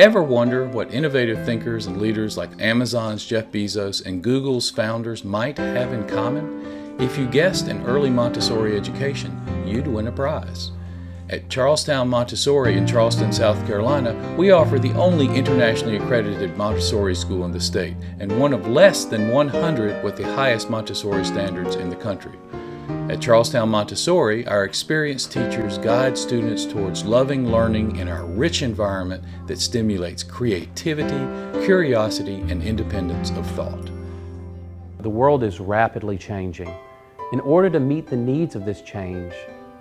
Ever wonder what innovative thinkers and leaders like Amazon's Jeff Bezos and Google's founders might have in common? If you guessed an early Montessori education, you'd win a prize. At Towne Montessori in Charleston, South Carolina, we offer the only internationally accredited Montessori school in the state and one of less than 100 with the highest Montessori standards in the country. At Charleston Montessori, our experienced teachers guide students towards loving learning in our rich environment that stimulates creativity, curiosity, and independence of thought. The world is rapidly changing. In order to meet the needs of this change,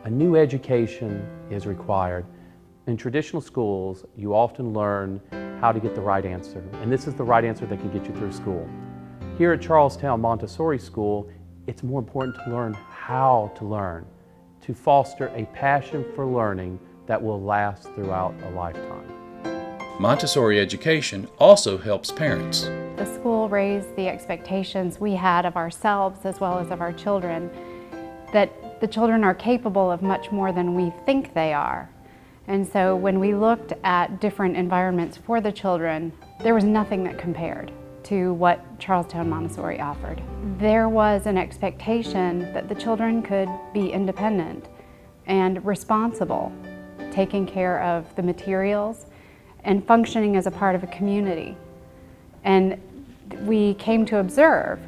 a new education is required. In traditional schools, you often learn how to get the right answer, and this is the right answer that can get you through school. Here at Charleston Montessori School, it's more important to learn how to learn, to foster a passion for learning that will last throughout a lifetime. Montessori education also helps parents. The school raised the expectations we had of ourselves as well as of our children, that the children are capable of much more than we think they are. And so when we looked at different environments for the children, there was nothing that compared to what Charleston Montessori offered. There was an expectation that the children could be independent and responsible, taking care of the materials and functioning as a part of a community. And we came to observe,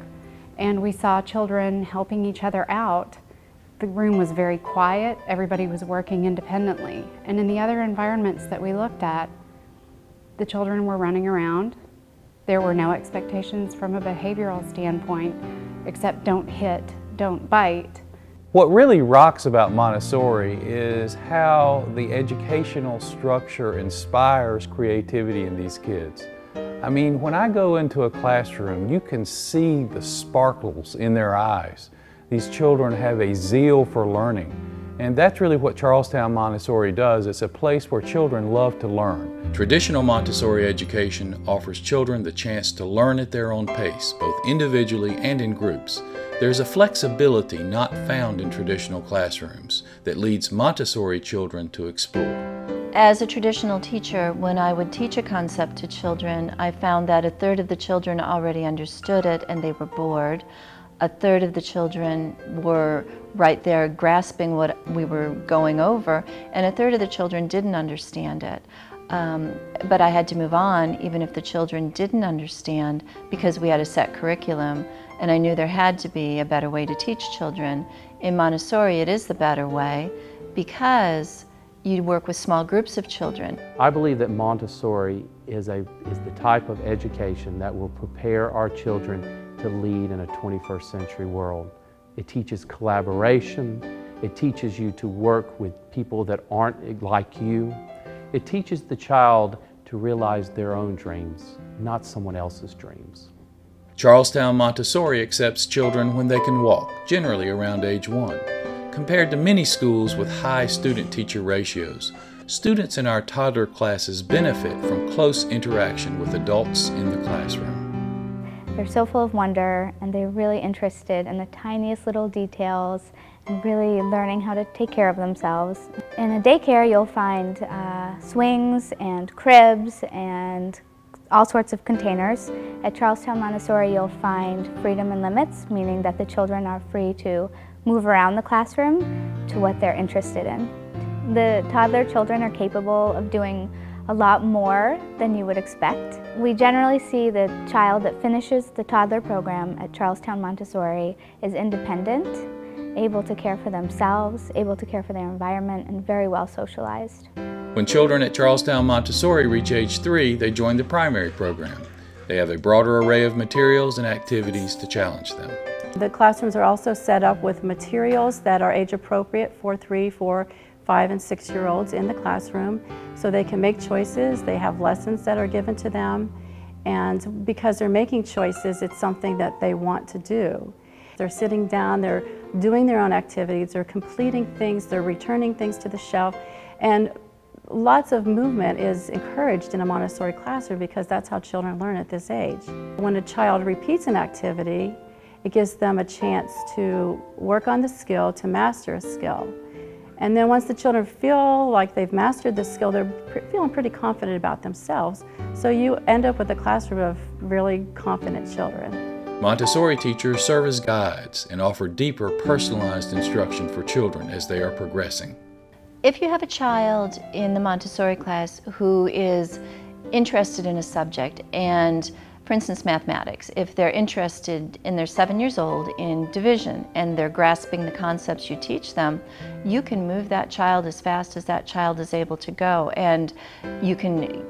and we saw children helping each other out. The room was very quiet, everybody was working independently. And in the other environments that we looked at, the children were running around. There were no expectations from a behavioral standpoint, except don't hit, don't bite. What really rocks about Montessori is how the educational structure inspires creativity in these kids. I mean, when I go into a classroom, you can see the sparkles in their eyes. These children have a zeal for learning, and that's really what Charleston Montessori does. It's a place where children love to learn. Traditional Montessori education offers children the chance to learn at their own pace, both individually and in groups. There's a flexibility not found in traditional classrooms that leads Montessori children to explore. As a traditional teacher, when I would teach a concept to children, I found that a third of the children already understood it and they were bored. A third of the children were right there grasping what we were going over, and a third of the children didn't understand it. But I had to move on even if the children didn't understand, because we had a set curriculum and I knew there had to be a better way to teach children. In Montessori, it is the better way because you work with small groups of children. I believe that Montessori is the type of education that will prepare our children to lead in a 21st century world. It teaches collaboration. It teaches you to work with people that aren't like you. It teaches the child to realize their own dreams, not someone else's dreams. Charleston Montessori accepts children when they can walk, generally around age 1. Compared to many schools with high student-teacher ratios, students in our toddler classes benefit from close interaction with adults in the classroom. They're so full of wonder, and they're really interested in the tiniest little details and really learning how to take care of themselves. In a daycare, you'll find swings and cribs and all sorts of containers. At Charleston Montessori, you'll find freedom and limits, meaning that the children are free to move around the classroom to what they're interested in. The toddler children are capable of doing a lot more than you would expect. We generally see the child that finishes the toddler program at Charleston Montessori is independent, able to care for themselves, able to care for their environment, and very well socialized. When children at Charleston Montessori reach age 3, they join the primary program. They have a broader array of materials and activities to challenge them. The classrooms are also set up with materials that are age appropriate for 3, 4, 5, and 6-year-olds in the classroom, so they can make choices. They have lessons that are given to them, and because they're making choices, it's something that they want to do. They're sitting down, they're doing their own activities, they're completing things, they're returning things to the shelf, and lots of movement is encouraged in a Montessori classroom because that's how children learn at this age. When a child repeats an activity, it gives them a chance to work on the skill, to master a skill. And then once the children feel like they've mastered the skill, they're feeling pretty confident about themselves. So you end up with a classroom of really confident children. Montessori teachers serve as guides and offer deeper personalized instruction for children as they are progressing. If you have a child in the Montessori class who is interested in a subject, and for instance mathematics, if they're interested and they're 7 years old in division and they're grasping the concepts you teach them, you can move that child as fast as that child is able to go, and you can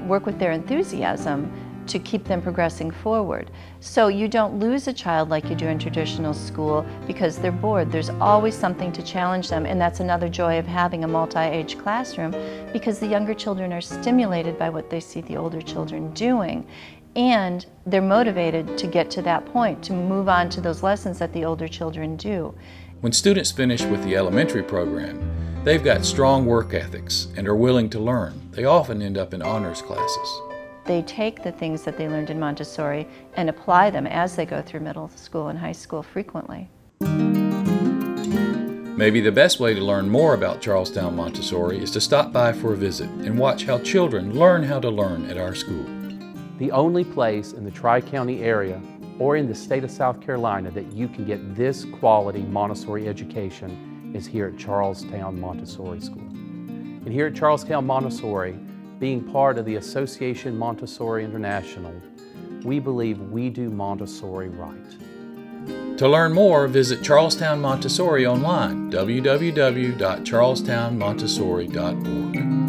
work with their enthusiasm to keep them progressing forward. So you don't lose a child like you do in traditional school because they're bored. There's always something to challenge them, and that's another joy of having a multi-age classroom, because the younger children are stimulated by what they see the older children doing, and they're motivated to get to that point, to move on to those lessons that the older children do. When students finish with the elementary program, they've got strong work ethics and are willing to learn. They often end up in honors classes. They take the things that they learned in Montessori and apply them as they go through middle school and high school frequently. Maybe the best way to learn more about Charlestown Montessori is to stop by for a visit and watch how children learn how to learn at our school. The only place in the Tri-County area or in the state of South Carolina that you can get this quality Montessori education is here at Charlestown Montessori School. And here at Charlestown Montessori, being part of the Association Montessori International, we believe we do Montessori right. To learn more, visit Charlestown Montessori online, www.charlestownmontessori.org.